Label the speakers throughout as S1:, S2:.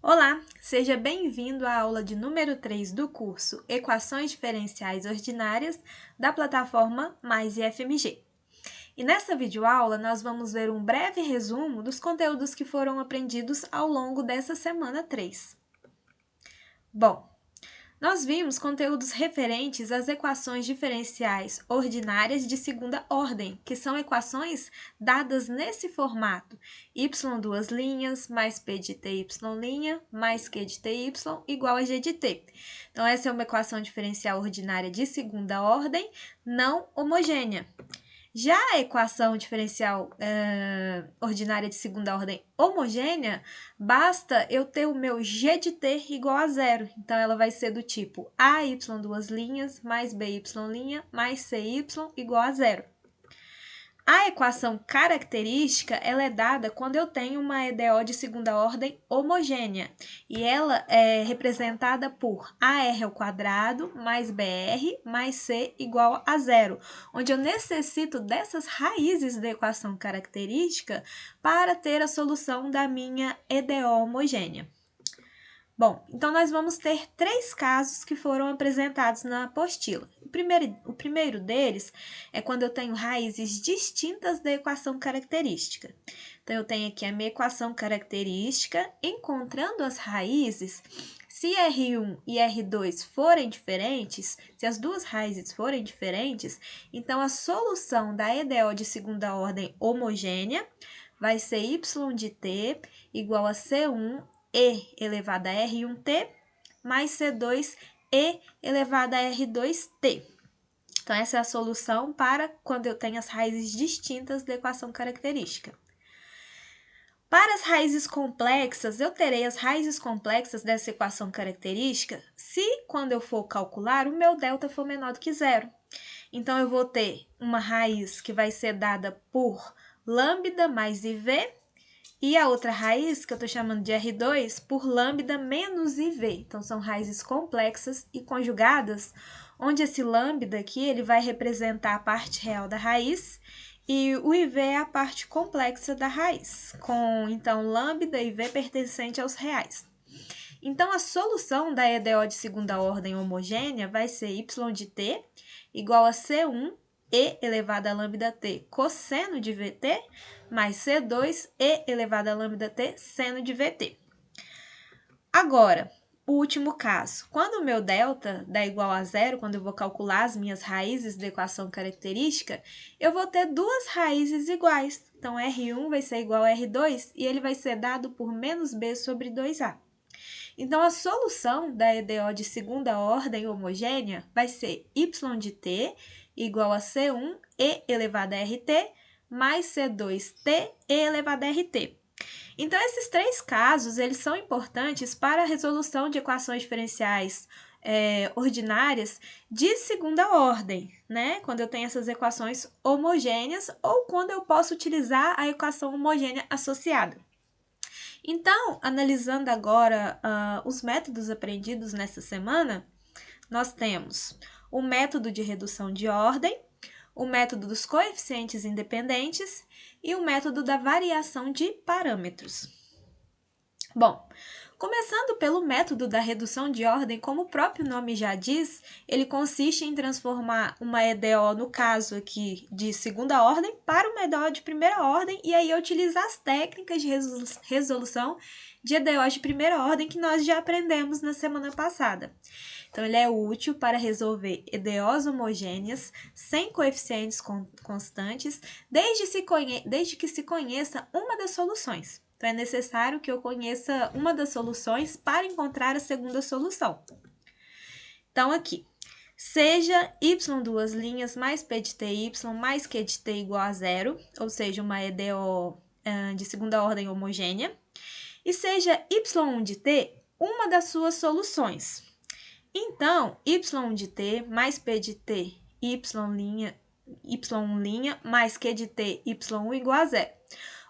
S1: Olá, seja bem-vindo à aula de número 3 do curso Equações Diferenciais Ordinárias da plataforma Mais IFMG. E nessa videoaula nós vamos ver um breve resumo dos conteúdos que foram aprendidos ao longo dessa semana 3. Bom, nós vimos conteúdos referentes às equações diferenciais ordinárias de segunda ordem, que são equações dadas nesse formato: y duas linhas, mais p de t y' mais q de ty igual a g de t. Então, essa é uma equação diferencial ordinária de segunda ordem não homogênea. Já a equação diferencial ordinária de segunda ordem homogênea, basta eu ter o meu g de t igual a zero. Então, ela vai ser do tipo AY duas linhas mais BY' mais CY igual a zero. A equação característica ela é dada quando eu tenho uma EDO de segunda ordem homogênea e ela é representada por AR² mais BR mais C igual a zero, onde eu necessito dessas raízes da equação característica para ter a solução da minha EDO homogênea. Bom, então nós vamos ter três casos que foram apresentados na apostila. O primeiro deles é quando eu tenho raízes distintas da equação característica. Então, eu tenho aqui a minha equação característica, encontrando as raízes. Se R1 e R2 forem diferentes, se as duas raízes forem diferentes, então a solução da EDO de segunda ordem homogênea vai ser y de t igual a C1 e elevado a R1t mais C2 e elevado a R2t. Então, essa é a solução para quando eu tenho as raízes distintas da equação característica. Para as raízes complexas, eu terei as raízes complexas dessa equação característica se, quando eu for calcular, o meu delta for menor do que zero. Então, eu vou ter uma raiz que vai ser dada por lambda mais IV, e a outra raiz, que eu estou chamando de R2, por lambda menos IV. Então, são raízes complexas e conjugadas, onde esse lambda aqui ele vai representar a parte real da raiz e o IV é a parte complexa da raiz, com, então, lambda e IV pertencente aos reais. Então, a solução da EDO de segunda ordem homogênea vai ser y de t igual a C1 e elevado a lambda t cosseno de VT mais C2 e elevado a lambda t seno de VT. Agora, o último caso. Quando o meu delta dá igual a zero, quando eu vou calcular as minhas raízes da equação característica, eu vou ter duas raízes iguais. Então, R1 vai ser igual a R2 e ele vai ser dado por menos B sobre 2A. Então, a solução da EDO de segunda ordem homogênea vai ser y de t igual a C1 e elevado a RT mais C2t e elevado a RT. Então, esses três casos eles são importantes para a resolução de equações diferenciais ordinárias de segunda ordem, né? Quando eu tenho essas equações homogêneas ou quando eu posso utilizar a equação homogênea associada. Então, analisando agora os métodos aprendidos nessa semana, nós temos o método de redução de ordem, o método dos coeficientes independentes e o método da variação de parâmetros. Bom, começando pelo método da redução de ordem, como o próprio nome já diz, ele consiste em transformar uma EDO, no caso aqui de segunda ordem, para uma EDO de primeira ordem e aí utilizar as técnicas de resolução de EDOs de primeira ordem que nós já aprendemos na semana passada. Então, ele é útil para resolver EDOs homogêneas, sem coeficientes constantes, desde que se conheça uma das soluções. Então, é necessário que eu conheça uma das soluções para encontrar a segunda solução. Então, aqui, seja y duas linhas mais p de ty mais q de t igual a zero, ou seja, uma EDO de segunda ordem homogênea, e seja y1 de t uma das suas soluções. Então, y de t mais p de t y', mais q de t y1 igual a zero.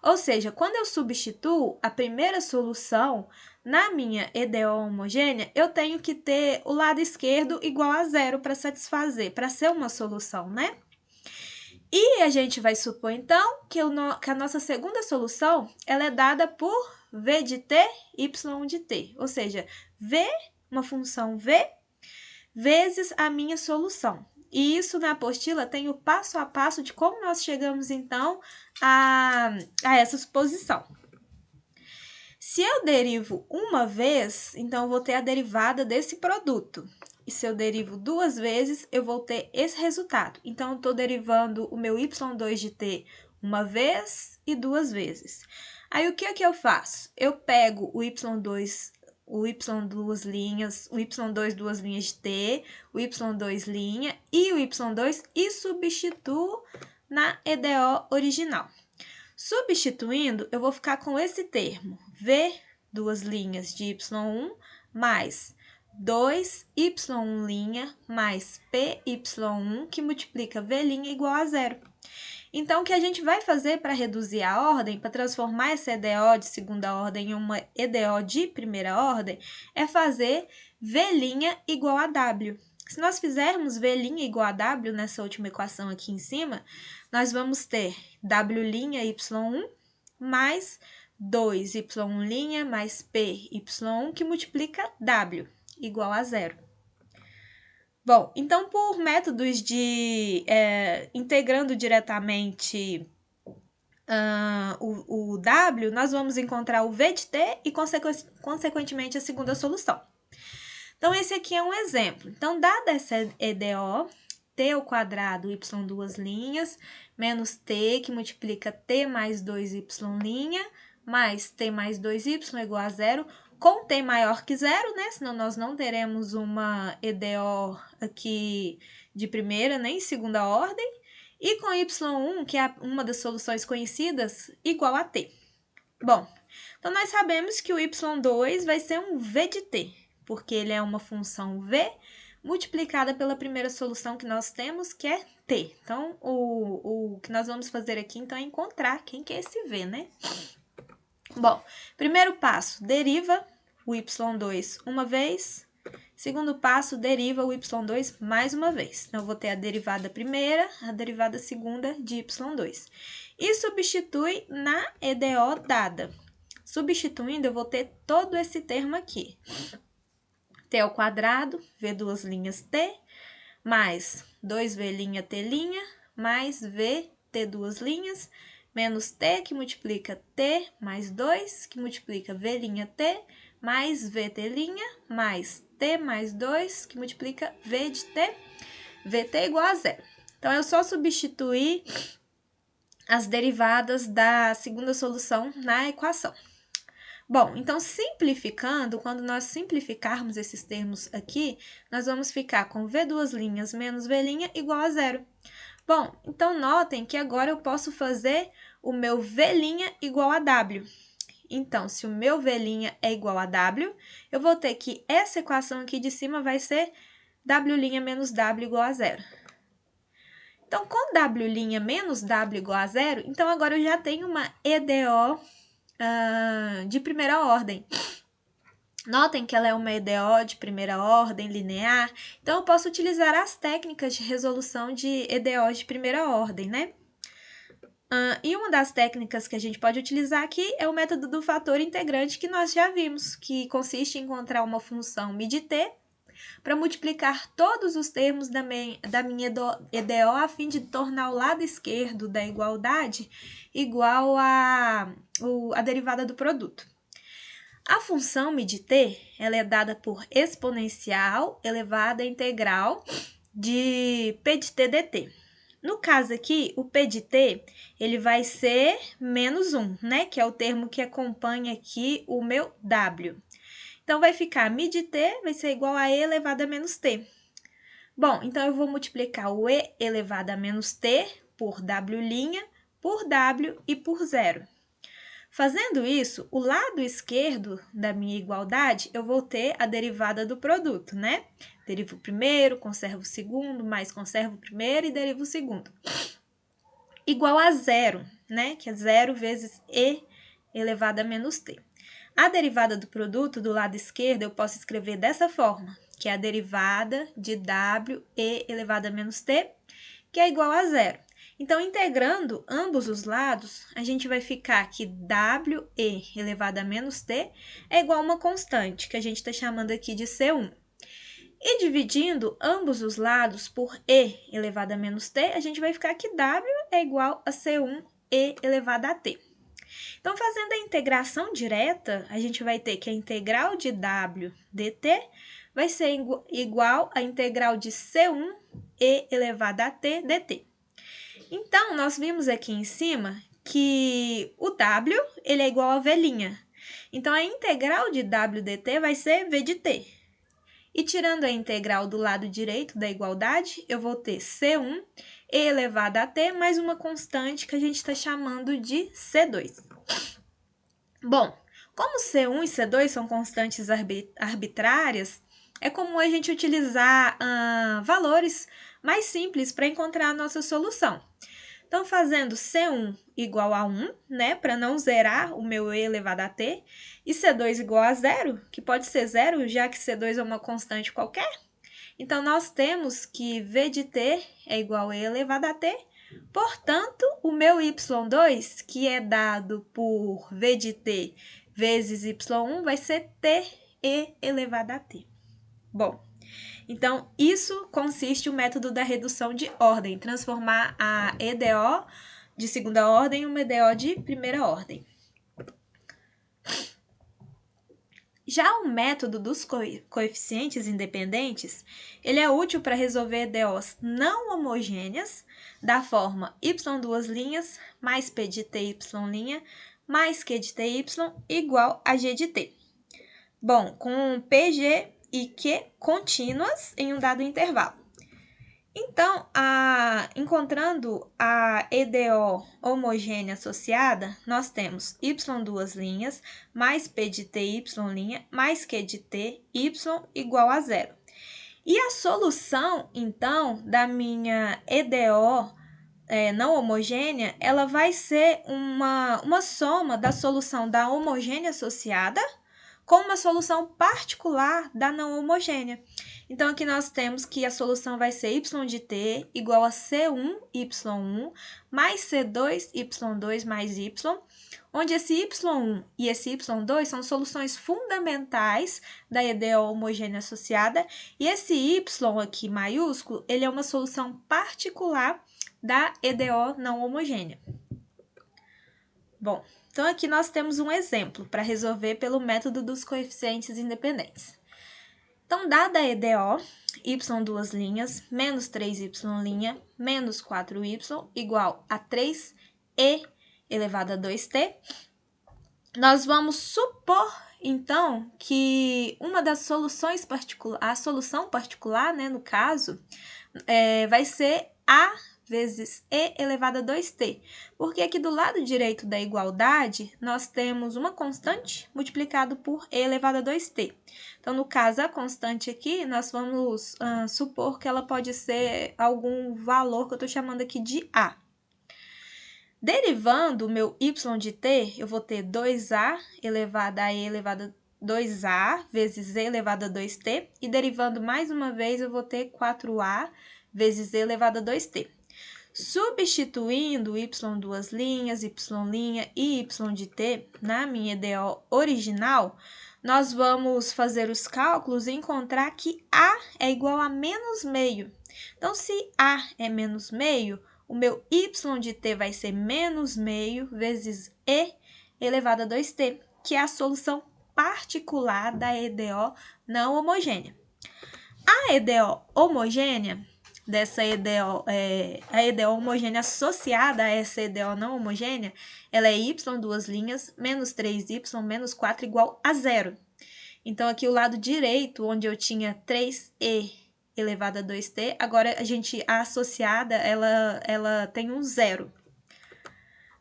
S1: Ou seja, quando eu substituo a primeira solução na minha EDO homogênea, eu tenho que ter o lado esquerdo igual a zero para satisfazer, para ser uma solução, né? E a gente vai supor, então, que a nossa segunda solução ela é dada por v de t, y de t. Ou seja, v, uma função v, vezes a minha solução. E isso na apostila tem o passo a passo de como nós chegamos, então, a essa suposição. Se eu derivo uma vez, então eu vou ter a derivada desse produto. E se eu derivo duas vezes, eu vou ter esse resultado. Então, eu estou derivando o meu y2 de t uma vez e duas vezes. Aí, o que é que eu faço? Eu pego o y2, duas linhas, o y2 duas linhas de t, o y2 linha e o y2 e substituo na EDO original. Substituindo, eu vou ficar com esse termo, v, duas linhas de y1, mais 2y1' mais py1, que multiplica v' igual a zero. Então, o que a gente vai fazer para reduzir a ordem, para transformar essa EDO de segunda ordem em uma EDO de primeira ordem, é fazer v' igual a w. Se nós fizermos v' igual a w nessa última equação aqui em cima, nós vamos ter w' y1 mais 2y1' mais py1, que multiplica w, igual a zero. Bom, então, por métodos de integrando diretamente o w, nós vamos encontrar o v de t e, consequentemente, a segunda solução. Então, esse aqui é um exemplo. Então, dada essa EDO, t ao quadrado, y duas linhas, menos t, que multiplica t mais 2y', mais t mais 2y igual a zero, com t maior que zero, né? Senão nós não teremos uma EDO aqui de primeira nem segunda ordem. E com y1, que é uma das soluções conhecidas, igual a t. Bom, então nós sabemos que o y2 vai ser um v de t, porque ele é uma função v multiplicada pela primeira solução que nós temos, que é t. Então, o que nós vamos fazer aqui, então, é encontrar quem que é esse v, né? Bom, primeiro passo, deriva o y2 uma vez. Segundo passo, deriva o y2 mais uma vez. Então, eu vou ter a derivada primeira, a derivada segunda de y2. E substitui na EDO dada. Substituindo, eu vou ter todo esse termo aqui. T ao quadrado, v duas linhas t, mais 2v' t', mais v, t duas linhas, menos t, que multiplica t, mais 2, que multiplica v' t, mais vt', mais t mais 2, que multiplica v de t, vt igual a zero. Então, eu só substituir as derivadas da segunda solução na equação. Bom, então, simplificando, quando nós simplificarmos esses termos aqui, nós vamos ficar com v duas linhas menos v' igual a zero. Bom, então, notem que agora eu posso fazer o meu v' igual a w. Então, se o meu v' é igual a w, eu vou ter que essa equação aqui de cima vai ser w' menos w igual a zero. Então, com w' menos w igual a zero, então agora eu já tenho uma EDO de primeira ordem. Notem que ela é uma EDO de primeira ordem, linear. Então, eu posso utilizar as técnicas de resolução de EDOs de primeira ordem, né? E uma das técnicas que a gente pode utilizar aqui é o método do fator integrante que nós já vimos, que consiste em encontrar uma função μ de t para multiplicar todos os termos da minha EDO a fim de tornar o lado esquerdo da igualdade igual a derivada do produto. A função μ de t ela é dada por exponencial elevada à integral de p de t dt. No caso aqui, o p de t ele vai ser menos 1, né? Que é o termo que acompanha aqui o meu w. Então, vai ficar μ de t vai ser igual a e elevado a menos t. Bom, então eu vou multiplicar o e elevado a menos t por w', por w e por zero. Fazendo isso, o lado esquerdo da minha igualdade, eu vou ter a derivada do produto, né? Derivo o primeiro, conservo o segundo, mais conservo o primeiro e derivo o segundo. Igual a zero, né? Que é 0 vezes e elevado a menos t. A derivada do produto do lado esquerdo eu posso escrever dessa forma, que é a derivada de w e elevado a menos t, que é igual a zero. Então, integrando ambos os lados, a gente vai ficar que WE elevado a menos T é igual a uma constante, que a gente está chamando aqui de C1. E dividindo ambos os lados por E elevado a menos T, a gente vai ficar que W é igual a C1E elevado a T. Então, fazendo a integração direta, a gente vai ter que a integral de W dt vai ser igual à integral de C1E elevado a T dt. Então, nós vimos aqui em cima que o W ele é igual a V'. Então, a integral de W dt vai ser V de T. E tirando a integral do lado direito da igualdade, eu vou ter C1 e elevado a T mais uma constante que a gente está chamando de C2. Bom, como C1 e C2 são constantes arbitrárias, é comum a gente utilizar valores mais simples para encontrar a nossa solução. Então, fazendo C1 igual a 1, né, para não zerar o meu E elevado a T, e C2 igual a 0, que pode ser 0, já que C2 é uma constante qualquer. Então, nós temos que V de T é igual a E elevado a T, portanto, o meu Y2, que é dado por V de T vezes Y1, vai ser TE elevado a T. Bom, então, isso consiste o método da redução de ordem, transformar a EDO de segunda ordem em uma EDO de primeira ordem. Já o método dos coeficientes independentes, ele é útil para resolver EDOs não homogêneas da forma y2' mais p de ty' mais q de ty igual a g de t. Bom, com pg e q contínuas em um dado intervalo. Então, encontrando a EDO homogênea associada, nós temos y2' mais p de ty' mais q de ty igual a 0. E a solução, então, da minha EDO não homogênea, ela vai ser uma soma da solução da homogênea associada com uma solução particular da não homogênea. Então, aqui nós temos que a solução vai ser y de t igual a C1y1 mais C2y2 mais y, onde esse y1 e esse y2 são soluções fundamentais da EDO homogênea associada, e esse y aqui maiúsculo, ele é uma solução particular da EDO não homogênea. Bom, então aqui nós temos um exemplo para resolver pelo método dos coeficientes independentes. Então, dada a EDO, y2' menos 3y' menos 4y igual a 3e elevado a 2t, nós vamos supor, então, que uma das soluções a solução particular, né, no caso, vai ser a vezes e elevado a 2t, porque aqui do lado direito da igualdade, nós temos uma constante multiplicado por e elevado a 2t. Então, no caso, a constante aqui, nós vamos supor que ela pode ser algum valor que eu estou chamando aqui de a. Derivando o meu y de t, eu vou ter 2a elevado a e elevado a 2a vezes e elevado a 2t, e derivando mais uma vez, eu vou ter 4a vezes e elevado a 2t. Substituindo y2', y' e y de t na minha EDO original, nós vamos fazer os cálculos e encontrar que a é igual a menos meio. Então, se a é menos meio, o meu y de t vai ser menos meio vezes e elevado a 2t, que é a solução particular da EDO não homogênea. A EDO homogênea, a EDO homogênea associada a essa EDO não homogênea, ela é y2' menos 3y menos 4 igual a 0. Então, aqui o lado direito, onde eu tinha 3e elevado a 2t, agora a associada, ela tem um 0.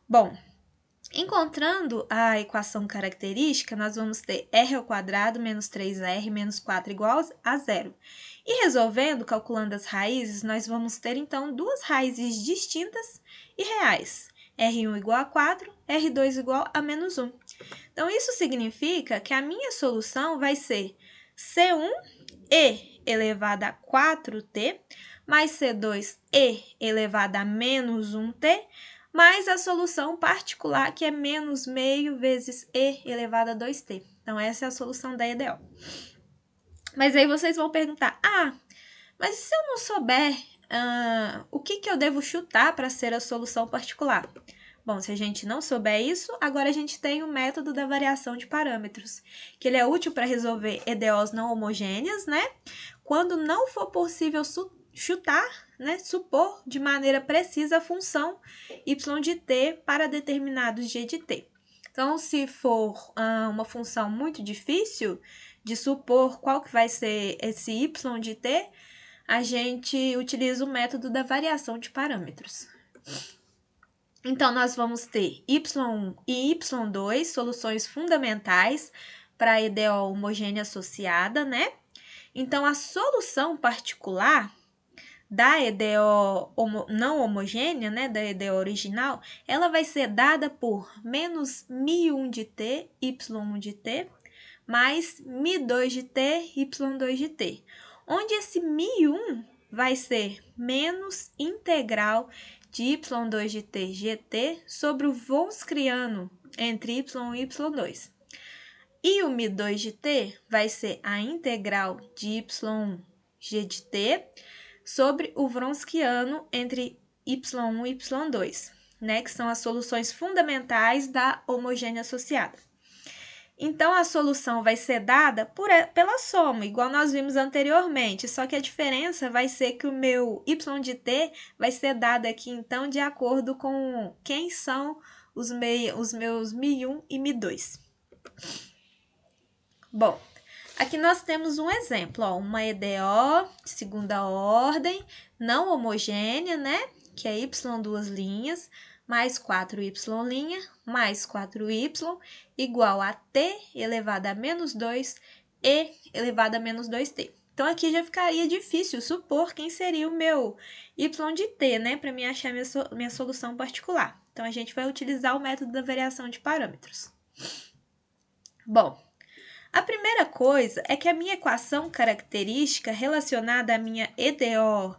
S1: Bom, encontrando a equação característica, nós vamos ter r² menos 3r menos 4 igual a 0. E resolvendo, calculando as raízes, nós vamos ter, então, duas raízes distintas e reais. R1 igual a 4, R2 igual a menos 1. Então, isso significa que a minha solução vai ser C1e elevado a 4t mais C2e elevado a menos 1t, mais a solução particular, que é menos meio vezes e elevado a 2t. Então, essa é a solução da EDO. Mas aí vocês vão perguntar, mas se eu não souber o que eu devo chutar para ser a solução particular? Bom, se a gente não souber isso, agora a gente tem o método da variação de parâmetros, que ele é útil para resolver EDOs não homogêneas, né? Quando não for possível chutar, né, supor de maneira precisa a função y de t para determinado g de t. Então, se for uma função muito difícil de supor qual que vai ser esse y de t, a gente utiliza o método da variação de parâmetros. Então, nós vamos ter y1 e y2, soluções fundamentais para a EDO homogênea associada, né? Então, a solução particular da EDO não homogênea, né, da EDO original, ela vai ser dada por menos μ1 de t, y1 de t, mais μ2 de t, y2 de t, onde esse μ1 vai ser menos integral de y2 de t gt sobre o Wronskiano entre y1 e y2. E o μ2 de t vai ser a integral de y1 g de t sobre o Wronskiano entre y1 e y2, né, que são as soluções fundamentais da homogênea associada. Então, a solução vai ser dada pela soma, igual nós vimos anteriormente, só que a diferença vai ser que o meu y de t vai ser dado aqui, então, de acordo com quem são os meus μ1 e μ2. Bom, aqui nós temos um exemplo, uma EDO de segunda ordem, não homogênea, né? Que é y duas linhas, mais 4y' mais 4y, igual a t elevado a menos 2, e elevado a menos 2t. Então, aqui já ficaria difícil supor quem seria o meu y de t, né? Para mim achar minha solução particular. Então, a gente vai utilizar o método da variação de parâmetros. Bom, a primeira coisa é que a minha equação característica relacionada à minha EDO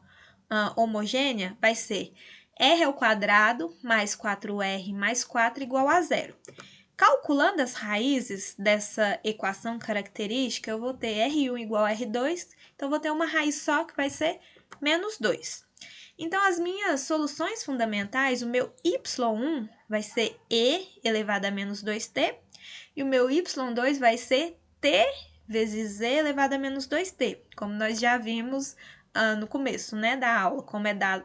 S1: homogênea vai ser r ao quadrado mais 4r mais 4 igual a 0. Calculando as raízes dessa equação característica, eu vou ter r1 igual a r2, então vou ter uma raiz só que vai ser menos 2. Então, as minhas soluções fundamentais, o meu y1 vai ser e elevado a menos 2t, e o meu y2 vai ser t vezes e elevado a menos 2t, como nós já vimos no começo, né, da aula,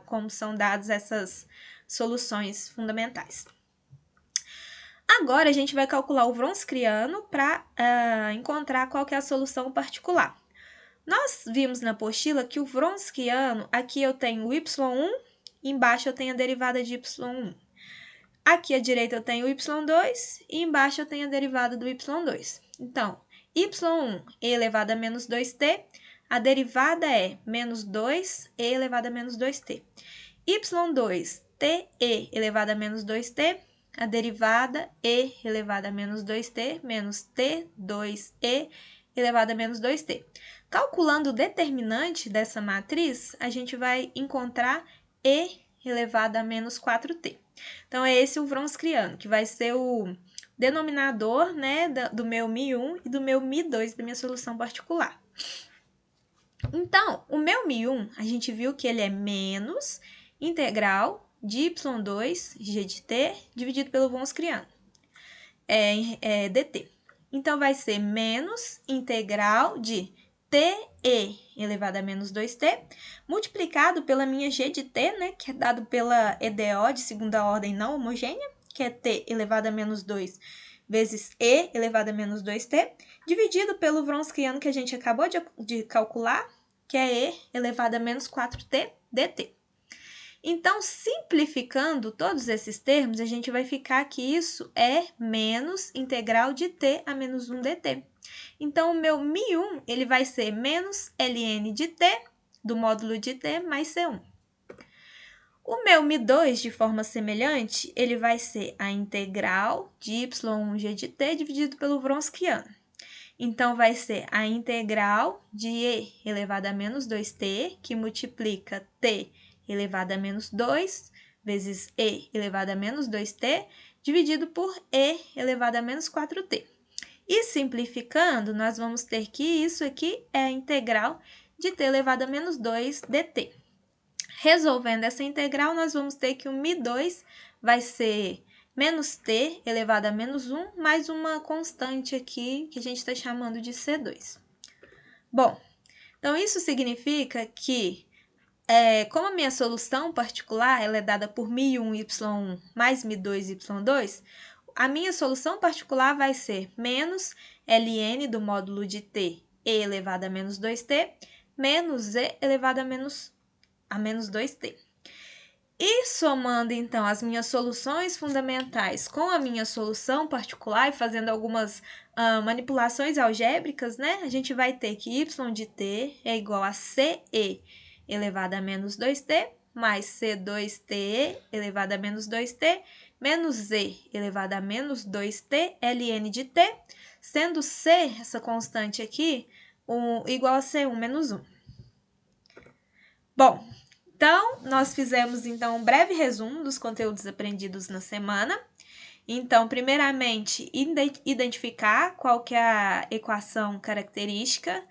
S1: como são dadas essas soluções fundamentais. Agora, a gente vai calcular o Wronskiano para encontrar qual que é a solução particular. Nós vimos na apostila que o Wronskiano, aqui eu tenho o y1, embaixo eu tenho a derivada de y1. Aqui à direita eu tenho o y2 e embaixo eu tenho a derivada do y2. Então, y1 e elevado a menos 2t, a derivada é menos 2e elevado a menos 2t. y2, te elevado a menos 2t, a derivada e elevado a menos 2t menos t2e elevado a menos 2t. Calculando o determinante dessa matriz, a gente vai encontrar e elevado a menos 4t. Então, é esse o Wronskiano, que vai ser o denominador, né, do meu μ1 e do meu μ2 da minha solução particular. Então, o meu μ1, a gente viu que ele é menos integral de y2 g de t dividido pelo Wronskiano, dt. Então, vai ser menos integral de te elevado a menos 2t, multiplicado pela minha g de t, né, que é dado pela EDO de segunda ordem não homogênea, que é t elevado a menos 2 vezes e elevado a menos 2t, dividido pelo Wronskiano que a gente acabou de calcular, que é e elevado a menos 4t dt. Então, simplificando todos esses termos, a gente vai ficar que isso é menos integral de t a menos 1 dt. Então, o meu μ1 ele vai ser menos ln de t, do módulo de t, mais c1. O meu μ2, de forma semelhante, ele vai ser a integral de y1 g de t dividido pelo Wronskiano. Então, vai ser a integral de e elevado a menos 2t, que multiplica t elevado a menos 2 vezes e elevado a menos 2t, dividido por e elevado a menos 4t. E simplificando, nós vamos ter que isso aqui é a integral de t elevado a menos 2 dt. Resolvendo essa integral, nós vamos ter que o μ2 vai ser menos t elevado a menos 1, mais uma constante aqui que a gente está chamando de C2. Bom, então isso significa que, como a minha solução particular ela é dada por μ1y1 mais μ2y2, a minha solução particular vai ser menos ln do módulo de t e elevado a menos 2t, menos e elevado a menos 2t. E somando, então, as minhas soluções fundamentais com a minha solução particular e fazendo algumas manipulações algébricas, né? A gente vai ter que y de t é igual a ce elevado a menos 2t, mais c2te elevado a menos 2t, menos e elevado a menos 2t, ln de t, sendo c, essa constante aqui, igual a c1 menos 1. Bom, então, nós fizemos então um breve resumo dos conteúdos aprendidos na semana. Então, primeiramente, identificar qual que é a equação característica,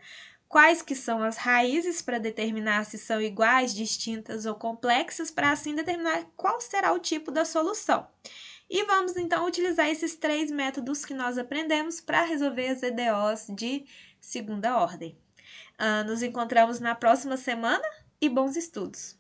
S1: quais que são as raízes para determinar se são iguais, distintas ou complexas, para assim determinar qual será o tipo da solução. E vamos então utilizar esses 3 métodos que nós aprendemos para resolver as EDOs de segunda ordem. Nos encontramos na próxima semana e bons estudos!